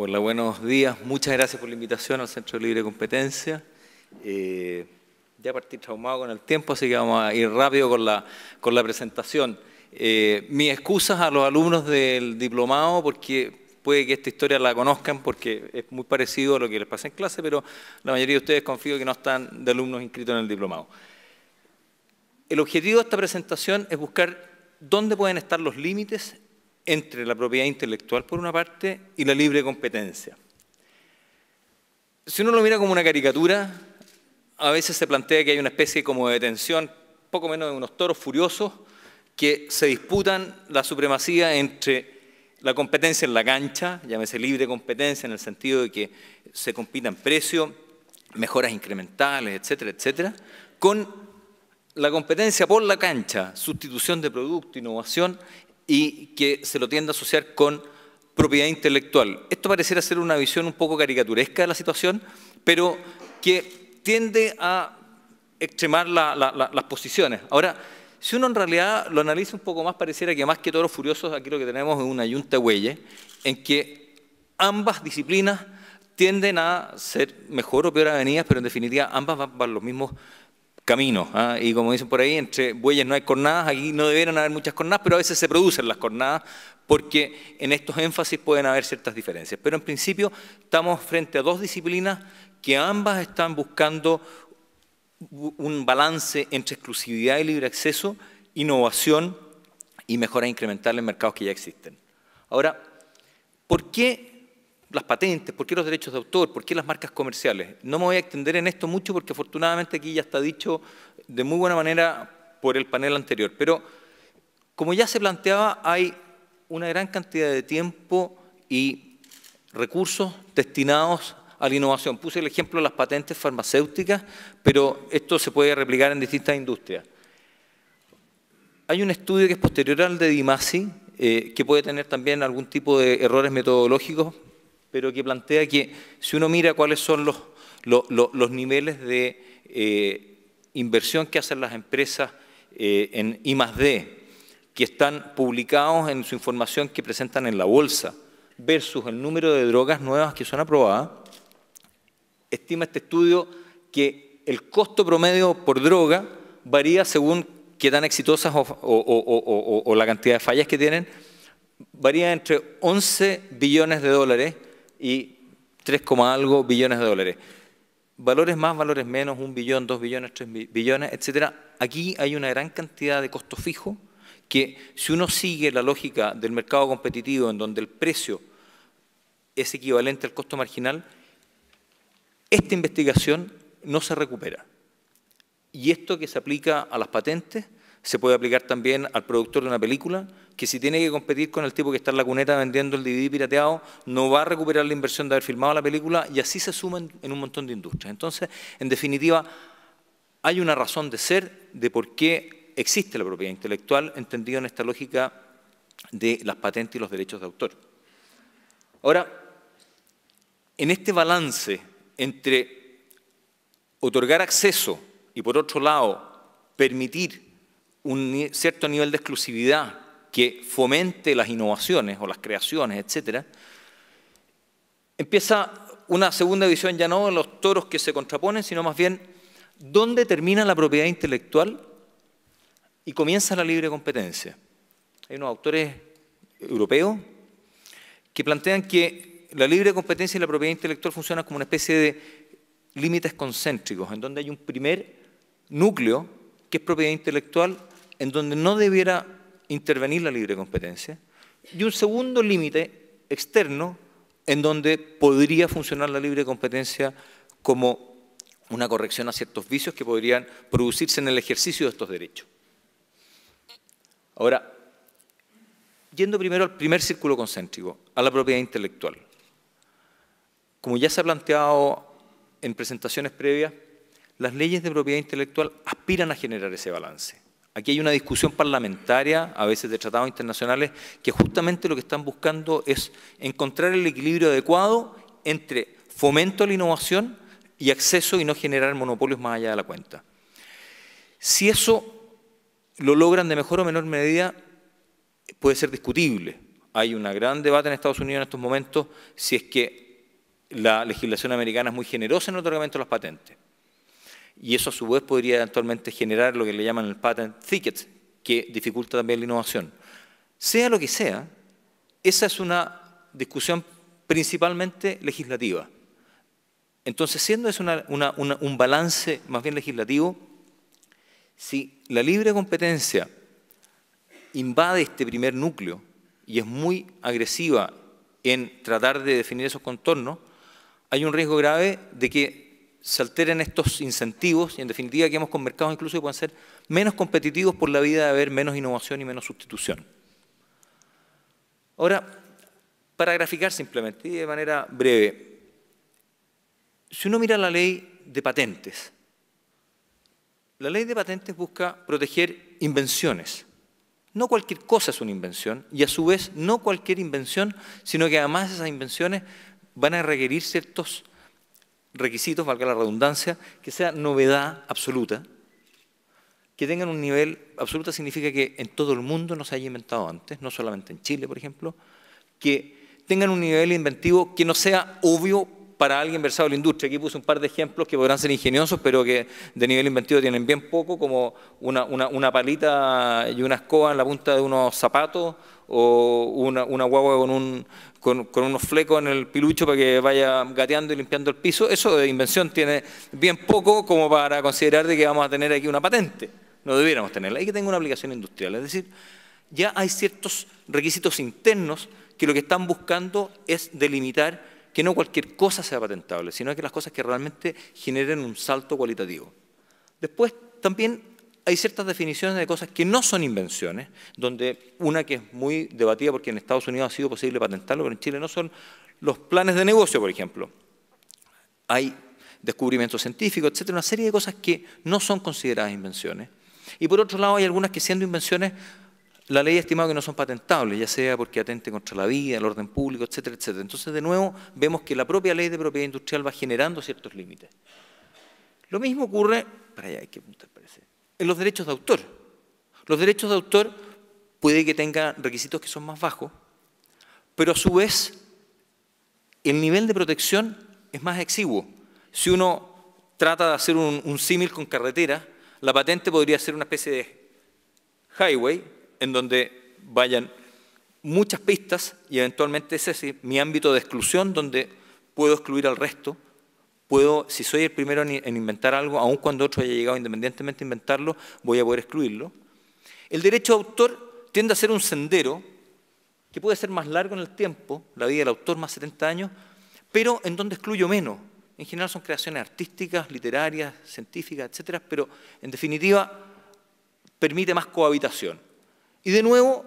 Hola, buenos días. Muchas gracias por la invitación al Centro de Libre Competencia. Ya partí traumado con el tiempo, así que vamos a ir rápido con la presentación. Mis excusas a los alumnos del diplomado, porque puede que esta historia la conozcan, porque es muy parecido a lo que les pasé en clase, pero la mayoría de ustedes confío que no están de alumnos inscritos en el diplomado. El objetivo de esta presentación es buscar dónde pueden estar los límites entre la propiedad intelectual, por una parte, y la libre competencia. Si uno lo mira como una caricatura, a veces se plantea que hay una especie como de tensión, poco menos de unos toros furiosos, que se disputan la supremacía entre la competencia en la cancha, llámese libre competencia en el sentido de que se compita en precio, mejoras incrementales, etcétera, etcétera, con la competencia por la cancha, sustitución de producto, innovación, y que se lo tiende a asociar con propiedad intelectual. Esto pareciera ser una visión un poco caricaturesca de la situación, pero que tiende a extremar las posiciones. Ahora, si uno en realidad lo analiza un poco más, pareciera que más que toros furiosos, aquí lo que tenemos es una yunta de bueyes, en que ambas disciplinas tienden a ser mejor o peor avenidas, pero en definitiva ambas van los mismos caminos, ¿eh? Y como dicen por ahí, entre bueyes no hay cornadas, aquí no debieran haber muchas cornadas, pero a veces se producen las cornadas porque en estos énfasis pueden haber ciertas diferencias. Pero en principio estamos frente a dos disciplinas que ambas están buscando un balance entre exclusividad y libre acceso, innovación y mejoras incrementales en mercados que ya existen. Ahora, ¿por qué las patentes? ¿Por qué los derechos de autor? ¿Por qué las marcas comerciales? No me voy a extender en esto mucho porque afortunadamente aquí ya está dicho de muy buena manera por el panel anterior. Pero como ya se planteaba, hay una gran cantidad de tiempo y recursos destinados a la innovación. Puse el ejemplo de las patentes farmacéuticas, pero esto se puede replicar en distintas industrias. Hay un estudio que es posterior al de Dimasi, que puede tener también algún tipo de errores metodológicos, pero que plantea que si uno mira cuáles son los niveles de inversión que hacen las empresas en I+D, que están publicados en su información que presentan en la bolsa, versus el número de drogas nuevas que son aprobadas, estima este estudio que el costo promedio por droga varía según qué tan exitosas o la cantidad de fallas que tienen, varía entre 11 billones de dólares y 3, algo billones de dólares. Valores más, valores menos, 1 billón, 2 billones, 3 billones, etcétera. Aquí hay una gran cantidad de costo fijo que si uno sigue la lógica del mercado competitivo en donde el precio es equivalente al costo marginal, esta investigación no se recupera. Y esto que se aplica a las patentes se puede aplicar también al productor de una película, que si tiene que competir con el tipo que está en la cuneta vendiendo el DVD pirateado, no va a recuperar la inversión de haber filmado la película, y así se suman en un montón de industrias. Entonces, en definitiva, hay una razón de ser de por qué existe la propiedad intelectual, entendida en esta lógica de las patentes y los derechos de autor. Ahora, en este balance entre otorgar acceso y, por otro lado, permitir un cierto nivel de exclusividad que fomente las innovaciones o las creaciones, etcétera, empieza una segunda visión ya no de los toros que se contraponen, sino más bien dónde termina la propiedad intelectual y comienza la libre competencia. Hay unos autores europeos que plantean que la libre competencia y la propiedad intelectual funcionan como una especie de límites concéntricos, en donde hay un primer núcleo, que es propiedad intelectual, en donde no debiera intervenir la libre competencia, y un segundo límite externo, en donde podría funcionar la libre competencia como una corrección a ciertos vicios que podrían producirse en el ejercicio de estos derechos. Ahora, yendo primero al primer círculo concéntrico, a la propiedad intelectual. Como ya se ha planteado en presentaciones previas, las leyes de propiedad intelectual aspiran a generar ese balance. Aquí hay una discusión parlamentaria, a veces de tratados internacionales, que justamente lo que están buscando es encontrar el equilibrio adecuado entre fomento a la innovación y acceso y no generar monopolios más allá de la cuenta. Si eso lo logran de mejor o menor medida, puede ser discutible. Hay un gran debate en Estados Unidos en estos momentos si es que la legislación americana es muy generosa en el otorgamiento de las patentes. Y eso a su vez podría eventualmente generar lo que le llaman el patent thicket, que dificulta también la innovación. Sea lo que sea, esa es una discusión principalmente legislativa. Entonces, siendo eso un balance más bien legislativo, si la libre competencia invade este primer núcleo y es muy agresiva en tratar de definir esos contornos, hay un riesgo grave de que se alteren estos incentivos y en definitiva quedemos con mercados incluso que pueden ser menos competitivos por la vida de haber menos innovación y menos sustitución. Ahora, para graficar simplemente y de manera breve, si uno mira la ley de patentes, la ley de patentes busca proteger invenciones. No cualquier cosa es una invención y a su vez no cualquier invención, sino que además esas invenciones van a requerir ciertos requisitos, valga la redundancia, que sea novedad absoluta, que tengan un nivel, absoluta significa que en todo el mundo no se haya inventado antes, no solamente en Chile, por ejemplo, que tengan un nivel inventivo que no sea obvio para alguien versado en la industria. Aquí puse un par de ejemplos que podrán ser ingeniosos, pero que de nivel inventivo tienen bien poco, como una palita y una escoba en la punta de unos zapatos, o una guagua con unos flecos en el pilucho para que vaya gateando y limpiando el piso. Eso de invención tiene bien poco como para considerar de que vamos a tener aquí una patente. No debiéramos tenerla. Hay que tener una aplicación industrial. Es decir, ya hay ciertos requisitos internos que lo que están buscando es delimitar que no cualquier cosa sea patentable, sino que las cosas que realmente generen un salto cualitativo. Después, también hay ciertas definiciones de cosas que no son invenciones, donde una que es muy debatida porque en Estados Unidos ha sido posible patentarlo, pero en Chile no, son los planes de negocio, por ejemplo. Hay descubrimientos científicos, etcétera, una serie de cosas que no son consideradas invenciones. Y por otro lado, hay algunas que siendo invenciones, la ley ha estimado que no son patentables, ya sea porque atente contra la vida, el orden público, etcétera, etcétera. Entonces, de nuevo, vemos que la propia ley de propiedad industrial va generando ciertos límites. Lo mismo ocurre, para allá hay que apuntar, parece, en los derechos de autor. Los derechos de autor puede que tengan requisitos que son más bajos, pero a su vez el nivel de protección es más exiguo. Si uno trata de hacer un símil con carretera, la patente podría ser una especie de highway en donde vayan muchas pistas y eventualmente ese es mi ámbito de exclusión donde puedo excluir al resto. Puedo, si soy el primero en inventar algo, aun cuando otro haya llegado independientemente a inventarlo, voy a poder excluirlo. El derecho de autor tiende a ser un sendero que puede ser más largo en el tiempo, la vida del autor más 70 años, pero en donde excluyo menos. En general son creaciones artísticas, literarias, científicas, etcétera, pero en definitiva permite más cohabitación. Y de nuevo,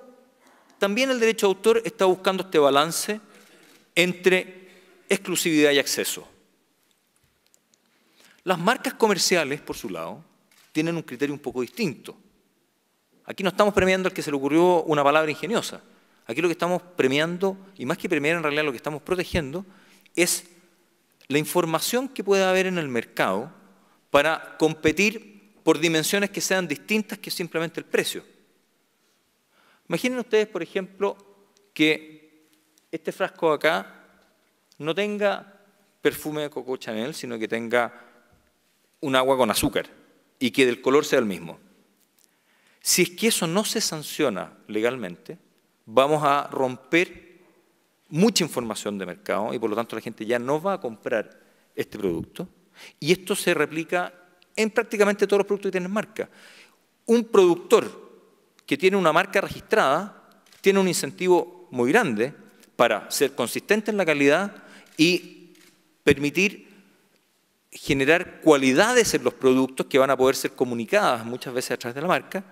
también el derecho de autor está buscando este balance entre exclusividad y acceso. Las marcas comerciales, por su lado, tienen un criterio un poco distinto. Aquí no estamos premiando al que se le ocurrió una palabra ingeniosa. Aquí lo que estamos premiando, y más que premiar en realidad lo que estamos protegiendo, es la información que pueda haber en el mercado para competir por dimensiones que sean distintas que simplemente el precio. Imaginen ustedes, por ejemplo, que este frasco de acá no tenga perfume de Coco Chanel, sino que tenga un agua con azúcar y que del color sea el mismo. Si es que eso no se sanciona legalmente, vamos a romper mucha información de mercado y por lo tanto la gente ya no va a comprar este producto y esto se replica en prácticamente todos los productos que tienen marca. Un productor que tiene una marca registrada tiene un incentivo muy grande para ser consistente en la calidad y permitir generar cualidades en los productos que van a poder ser comunicadas muchas veces a través de la marca,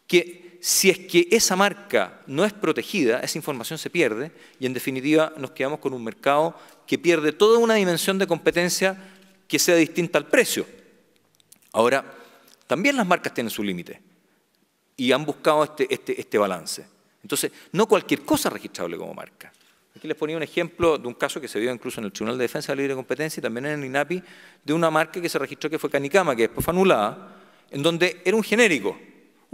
que si es que esa marca no es protegida, esa información se pierde y en definitiva nos quedamos con un mercado que pierde toda una dimensión de competencia que sea distinta al precio. Ahora, también las marcas tienen su límite y han buscado este balance. Entonces, no cualquier cosa es registrable como marca. Aquí les ponía un ejemplo de un caso que se vio incluso en el Tribunal de Defensa de la Libre Competencia y también en el INAPI, de una marca que se registró que fue Canicama, que después fue anulada, en donde era un genérico.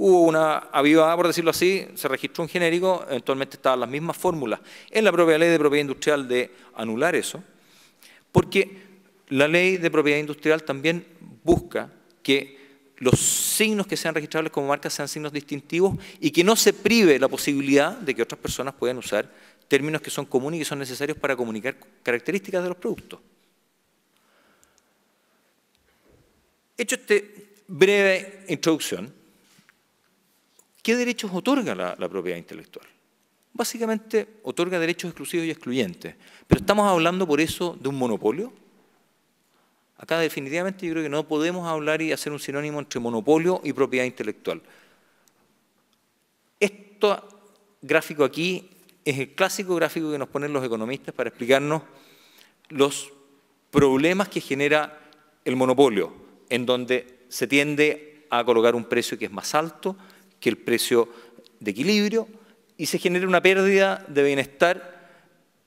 hubo una avivada, por decirlo así, se registró un genérico, eventualmente estaban las mismas fórmulas en la propia ley de propiedad industrial de anular eso, porque la ley de propiedad industrial también busca que los signos que sean registrables como marcas sean signos distintivos y que no se prive la posibilidad de que otras personas puedan usar términos que son comunes y que son necesarios para comunicar características de los productos. Hecho esta breve introducción, ¿qué derechos otorga la propiedad intelectual? Básicamente otorga derechos exclusivos y excluyentes, pero ¿estamos hablando por eso de un monopolio? Acá definitivamente yo creo que no podemos hablar y hacer un sinónimo entre monopolio y propiedad intelectual. Este gráfico aquí es el clásico gráfico que nos ponen los economistas para explicarnos los problemas que genera el monopolio, en donde se tiende a colocar un precio que es más alto que el precio de equilibrio y se genera una pérdida de bienestar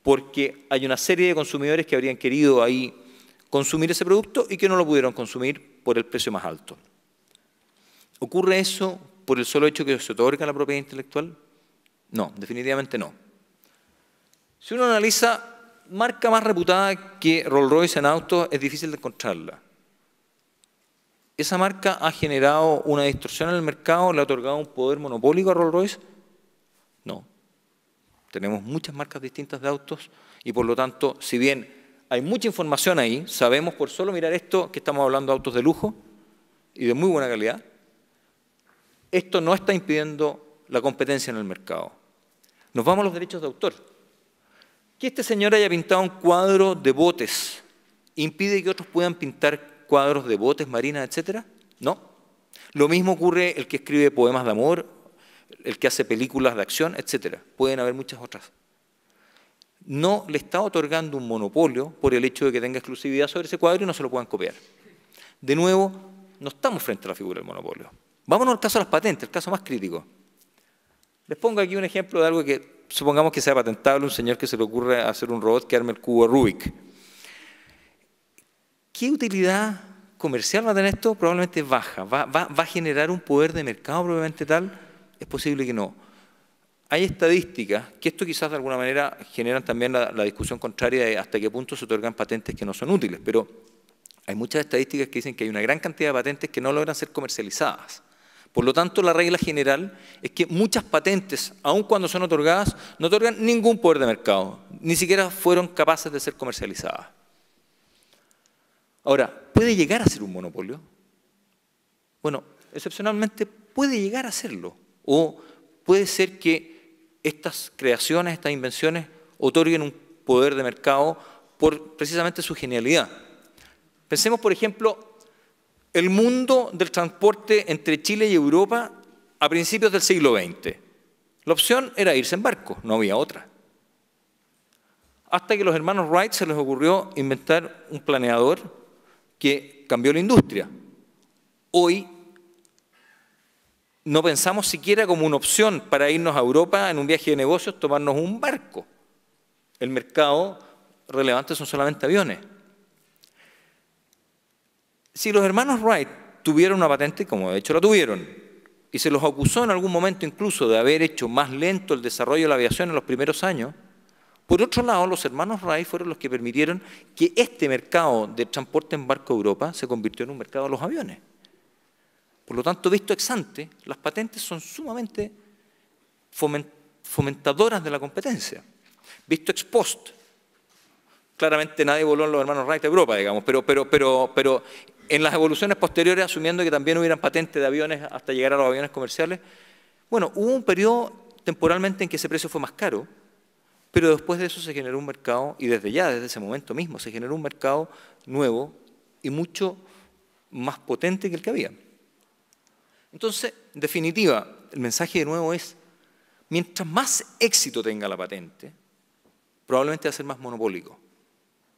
porque hay una serie de consumidores que habrían querido ahí consumir ese producto y que no lo pudieron consumir por el precio más alto. ¿Ocurre eso por el solo hecho que se otorga la propiedad intelectual? No, definitivamente no. Si uno analiza marca más reputada que Rolls-Royce en autos, es difícil de encontrarla. ¿Esa marca ha generado una distorsión en el mercado? ¿Le ha otorgado un poder monopólico a Rolls-Royce? No. Tenemos muchas marcas distintas de autos y por lo tanto, si bien hay mucha información ahí, sabemos por solo mirar esto que estamos hablando de autos de lujo y de muy buena calidad, esto no está impidiendo la competencia en el mercado. Nos vamos a los derechos de autor. Que este señor haya pintado un cuadro de botes impide que otros puedan pintar cuadros de botes, marinas, etcétera. No. Lo mismo ocurre el que escribe poemas de amor, el que hace películas de acción, etcétera. Pueden haber muchas otras. No le está otorgando un monopolio por el hecho de que tenga exclusividad sobre ese cuadro y no se lo puedan copiar. De nuevo, no estamos frente a la figura del monopolio. Vámonos al caso de las patentes, el caso más crítico. Les pongo aquí un ejemplo de algo que supongamos que sea patentable, un señor que se le ocurre hacer un robot que arme el cubo Rubik. ¿Qué utilidad comercial va a tener esto? Probablemente baja. ¿Va a generar un poder de mercado probablemente tal? Es posible que no. Hay estadísticas que esto quizás de alguna manera generan también la discusión contraria de hasta qué punto se otorgan patentes que no son útiles, pero hay muchas estadísticas que dicen que hay una gran cantidad de patentes que no logran ser comercializadas. Por lo tanto, la regla general es que muchas patentes, aun cuando son otorgadas, no otorgan ningún poder de mercado, ni siquiera fueron capaces de ser comercializadas. Ahora, ¿puede llegar a ser un monopolio? Bueno, excepcionalmente puede llegar a serlo, o puede ser que estas creaciones, estas invenciones, otorguen un poder de mercado por precisamente su genialidad. Pensemos, por ejemplo, el mundo del transporte entre Chile y Europa a principios del siglo XX. La opción era irse en barco, no había otra. Hasta que a los hermanos Wright se les ocurrió inventar un planeador que cambió la industria. Hoy no pensamos siquiera como una opción para irnos a Europa en un viaje de negocios, tomarnos un barco. El mercado relevante son solamente aviones. Si los hermanos Wright tuvieron una patente, como de hecho la tuvieron, y se los acusó en algún momento incluso de haber hecho más lento el desarrollo de la aviación en los primeros años, por otro lado, los hermanos Wright fueron los que permitieron que este mercado de transporte en barco a Europa se convirtió en un mercado de los aviones. Por lo tanto, visto ex ante, las patentes son sumamente fomentadoras de la competencia. Visto ex post, claramente nadie voló en los hermanos Wright a Europa, digamos, pero en las evoluciones posteriores, asumiendo que también hubieran patentes de aviones hasta llegar a los aviones comerciales, bueno, hubo un periodo temporalmente en que ese precio fue más caro, pero después de eso se generó un mercado, y desde ese momento mismo, se generó un mercado nuevo y mucho más potente que el que había. Entonces, en definitiva, el mensaje de nuevo es, mientras más éxito tenga la patente, probablemente va a ser más monopólico.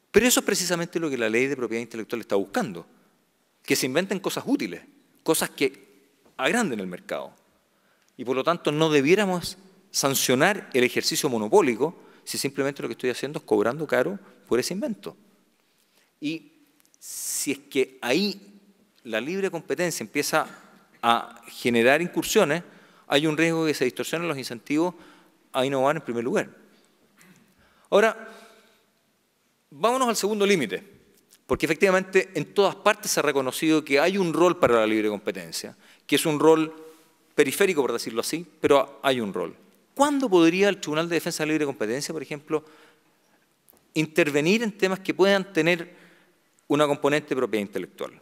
Pero eso es precisamente lo que la ley de propiedad intelectual está buscando, que se inventen cosas útiles, cosas que agranden el mercado. Y por lo tanto no debiéramos sancionar el ejercicio monopólico si simplemente lo que estoy haciendo es cobrando caro por ese invento. Y si es que ahí la libre competencia empieza a generar incursiones, hay un riesgo de que se distorsionen los incentivos a innovar en primer lugar. Ahora, vámonos al segundo límite, porque efectivamente en todas partes se ha reconocido que hay un rol para la libre competencia, que es un rol periférico, por decirlo así, pero hay un rol. ¿Cuándo podría el Tribunal de Defensa de la Libre Competencia, por ejemplo, intervenir en temas que puedan tener una componente de propiedad intelectual?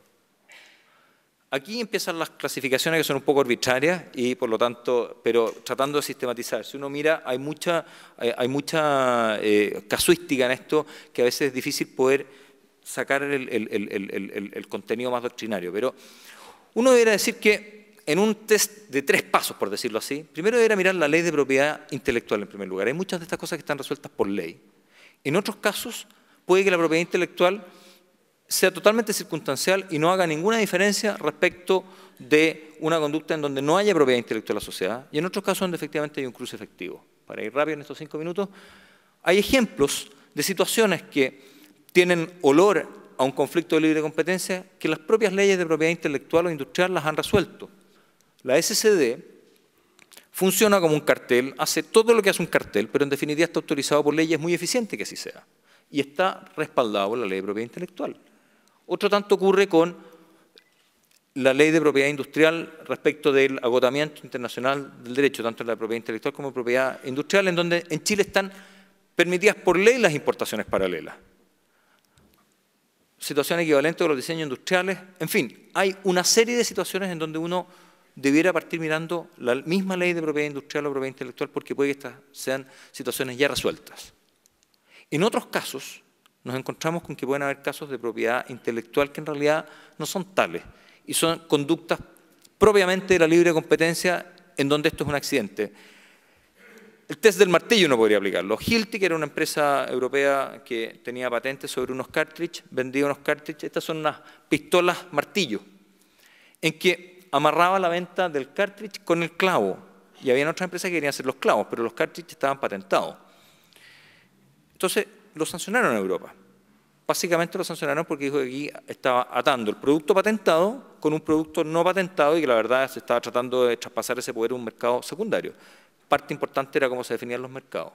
Aquí empiezan las clasificaciones que son un poco arbitrarias y por lo tanto, pero tratando de sistematizar. Si uno mira, hay mucha casuística en esto que a veces es difícil poder sacar el contenido más doctrinario. Pero uno debería decir que en un test de 3 pasos, por decirlo así, primero debería mirar la ley de propiedad intelectual en primer lugar. Hay muchas de estas cosas que están resueltas por ley. En otros casos, puede que la propiedad intelectual sea totalmente circunstancial y no haga ninguna diferencia respecto de una conducta en donde no haya propiedad intelectual asociada, y en otros casos donde efectivamente hay un cruce efectivo. Para ir rápido en estos 5 minutos, hay ejemplos de situaciones que tienen olor a un conflicto de libre competencia que las propias leyes de propiedad intelectual o industrial las han resuelto. La SCD funciona como un cartel, hace todo lo que hace un cartel, pero en definitiva está autorizado por ley y es muy eficiente que así sea. Y está respaldado por la ley de propiedad intelectual. Otro tanto ocurre con la ley de propiedad industrial respecto del agotamiento internacional del derecho, tanto en la propiedad intelectual como en propiedad industrial, en donde en Chile están permitidas por ley las importaciones paralelas. Situación equivalente con los diseños industriales. En fin, hay una serie de situaciones en donde uno debiera partir mirando la misma ley de propiedad industrial o propiedad intelectual porque puede que estas sean situaciones ya resueltas. En otros casos, nos encontramos con que pueden haber casos de propiedad intelectual que en realidad no son tales y son conductas propiamente de la libre competencia en donde esto es un accidente. El test del martillo no podría aplicarlo. Hilti, que era una empresa europea que tenía patentes sobre unos cartridges, vendía unos cartridges, estas son unas pistolas martillo, en que amarraba la venta del cartridge con el clavo. Y había otras empresas que querían hacer los clavos, pero los cartridges estaban patentados. Entonces, lo sancionaron en Europa. Básicamente lo sancionaron porque dijo que aquí estaba atando el producto patentado con un producto no patentado y que la verdad se estaba tratando de traspasar ese poder a un mercado secundario. Parte importante era cómo se definían los mercados.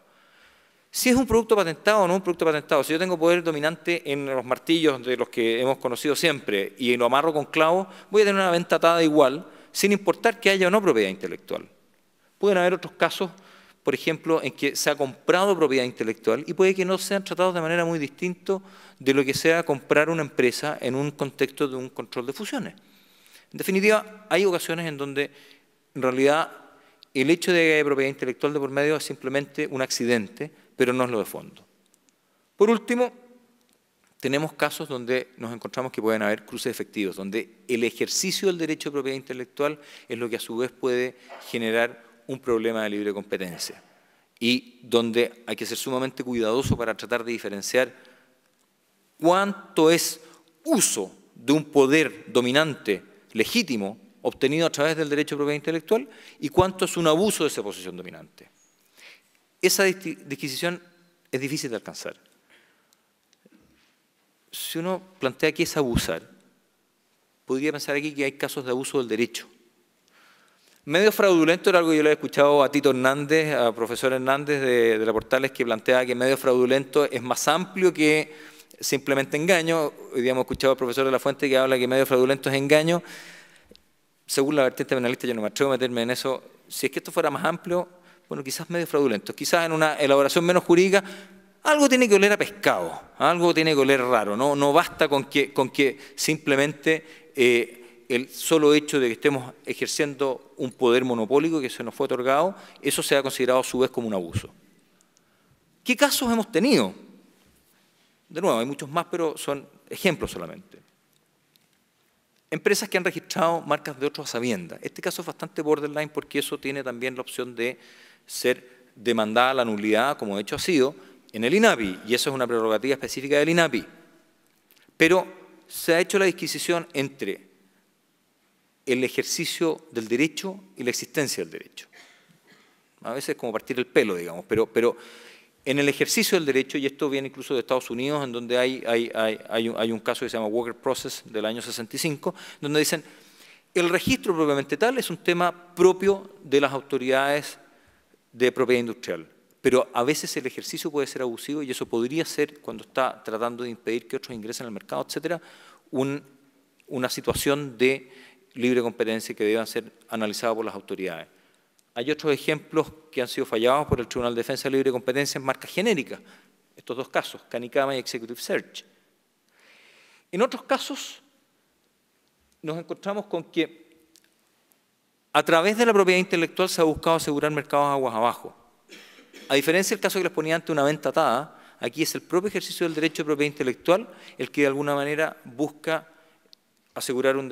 Si es un producto patentado o no un producto patentado, si yo tengo poder dominante en los martillos de los que hemos conocido siempre y lo amarro con clavos, voy a tener una venta atada igual, sin importar que haya o no propiedad intelectual. Pueden haber otros casos, por ejemplo, en que se ha comprado propiedad intelectual y puede que no sean tratados de manera muy distinta de lo que sea comprar una empresa en un contexto de un control de fusiones. En definitiva, hay ocasiones en donde en realidad el hecho de que haya propiedad intelectual de por medio es simplemente un accidente, pero no es lo de fondo. Por último, tenemos casos donde nos encontramos que pueden haber cruces efectivos, donde el ejercicio del derecho de propiedad intelectual es lo que a su vez puede generar un problema de libre competencia y donde hay que ser sumamente cuidadoso para tratar de diferenciar cuánto es uso de un poder dominante legítimo obtenido a través del derecho de propiedad intelectual y cuánto es un abuso de esa posición dominante. Esa disquisición es difícil de alcanzar. Si uno plantea qué es abusar, podría pensar aquí que hay casos de abuso del derecho. Medio fraudulento era algo que yo le he escuchado a Tito Hernández, a profesor Hernández de la Portales, que planteaba que medio fraudulento es más amplio que simplemente engaño. Hoy día hemos escuchado al profesor de la Fuente que habla que medio fraudulento es engaño. Según la vertiente penalista, yo no me atrevo a meterme en eso. Si es que esto fuera más amplio, bueno, quizás medio fraudulento, quizás en una elaboración menos jurídica, algo tiene que oler a pescado, algo tiene que oler raro, no basta con que simplemente el solo hecho de que estemos ejerciendo un poder monopólico que se nos fue otorgado, eso sea considerado a su vez como un abuso. ¿Qué casos hemos tenido? De nuevo, hay muchos más, pero son ejemplos solamente. Empresas que han registrado marcas de otros a sabiendas. Este caso es bastante borderline porque eso tiene también la opción de ser demandada la nulidad, como de hecho ha sido, en el INAPI, y eso es una prerrogativa específica del INAPI. Pero se ha hecho la disquisición entre el ejercicio del derecho y la existencia del derecho. A veces es como partir el pelo, digamos, pero en el ejercicio del derecho, y esto viene incluso de Estados Unidos, en donde hay un caso que se llama Walker Process del año 65, donde dicen El registro propiamente tal es un tema propio de las autoridades de propiedad industrial, pero a veces el ejercicio puede ser abusivo y eso podría ser, cuando está tratando de impedir que otros ingresen al mercado, etcétera, una situación de libre competencia que deba ser analizada por las autoridades. Hay otros ejemplos que han sido fallados por el Tribunal de Defensa de Libre Competencia en marcas genéricas. Estos dos casos, Canicama y Executive Search. En otros casos, nos encontramos con que a través de la propiedad intelectual se ha buscado asegurar mercados aguas abajo. A diferencia del caso que les ponía antes, una venta atada, aquí es el propio ejercicio del derecho de propiedad intelectual el que de alguna manera busca asegurar un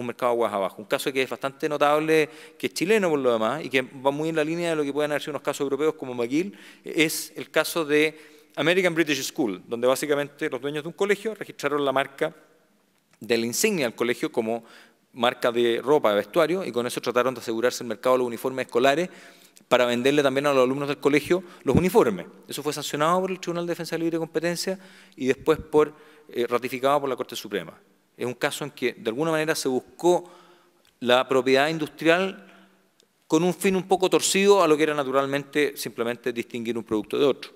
mercado aguas abajo. Un caso que es bastante notable, que es chileno por lo demás, y que va muy en la línea de lo que pueden haber sido unos casos europeos como McGill, es el caso de American British School, donde básicamente los dueños de un colegio registraron la marca de la insignia del colegio como marca de ropa, de vestuario, y con eso trataron de asegurarse el mercado de los uniformes escolares para venderle también a los alumnos del colegio los uniformes. Eso fue sancionado por el Tribunal de Defensa de Libre Competencia y después ratificado por la Corte Suprema. Es un caso en que de alguna manera se buscó la propiedad industrial con un fin un poco torcido a lo que era naturalmente simplemente distinguir un producto de otro.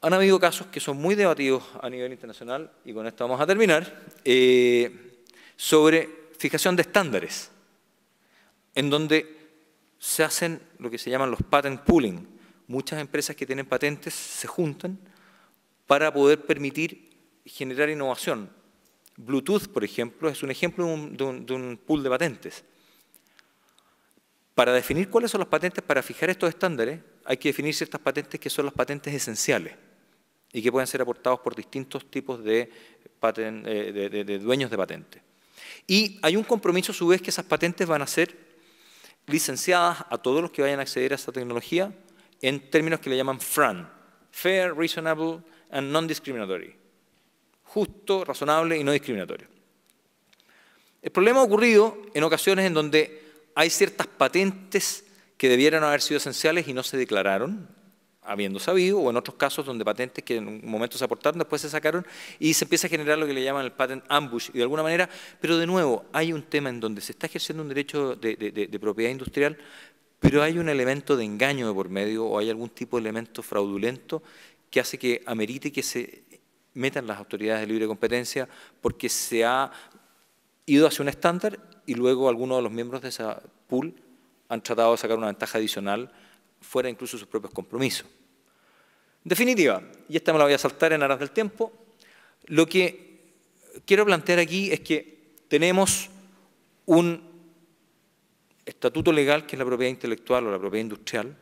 Han habido casos que son muy debatidos a nivel internacional, y con esto vamos a terminar, sobre fijación de estándares, en donde se hacen lo que se llaman los patent pooling. Muchas empresas que tienen patentes se juntan para poder permitir generar innovación. Bluetooth, por ejemplo, es un ejemplo de un pool de patentes. Para definir cuáles son las patentes, para fijar estos estándares, hay que definir ciertas patentes que son las patentes esenciales y que pueden ser aportados por distintos tipos de dueños de patentes. Y hay un compromiso a su vez que esas patentes van a ser licenciadas a todos los que vayan a acceder a esta tecnología en términos que le llaman FRAN, Fair, Reasonable and Non-Discriminatory. Justo, razonable y no discriminatorio. El problema ha ocurrido en ocasiones en donde hay ciertas patentes que debieran haber sido esenciales y no se declararon, habiendo sabido, o en otros casos donde patentes que en un momento se aportaron, después se sacaron y se empieza a generar lo que le llaman el patent ambush, y de alguna manera, pero de nuevo, hay un tema en donde se está ejerciendo un derecho de propiedad industrial, pero hay un elemento de engaño de por medio o hay algún tipo de elemento fraudulento que hace que amerite que se metan las autoridades de libre competencia porque se ha ido hacia un estándar y luego algunos de los miembros de esa pool han tratado de sacar una ventaja adicional fuera incluso de sus propios compromisos. En definitiva, y esta me la voy a saltar en aras del tiempo, lo que quiero plantear aquí es que tenemos un estatuto legal que es la propiedad intelectual o la propiedad industrial,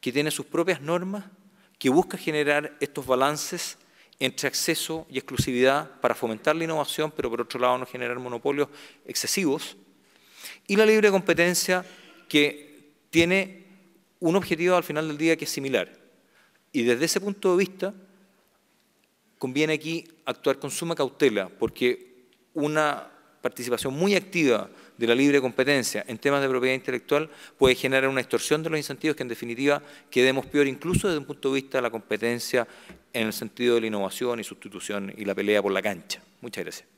que tiene sus propias normas, que busca generar estos balances entre acceso y exclusividad para fomentar la innovación, pero por otro lado no generar monopolios excesivos, y la libre competencia que tiene un objetivo al final del día que es similar. Y desde ese punto de vista conviene aquí actuar con suma cautela, porque una participación muy activa de la libre competencia en temas de propiedad intelectual puede generar una distorsión de los incentivos que en definitiva quedemos peor incluso desde un punto de vista de la competencia en el sentido de la innovación y sustitución y la pelea por la cancha. Muchas gracias.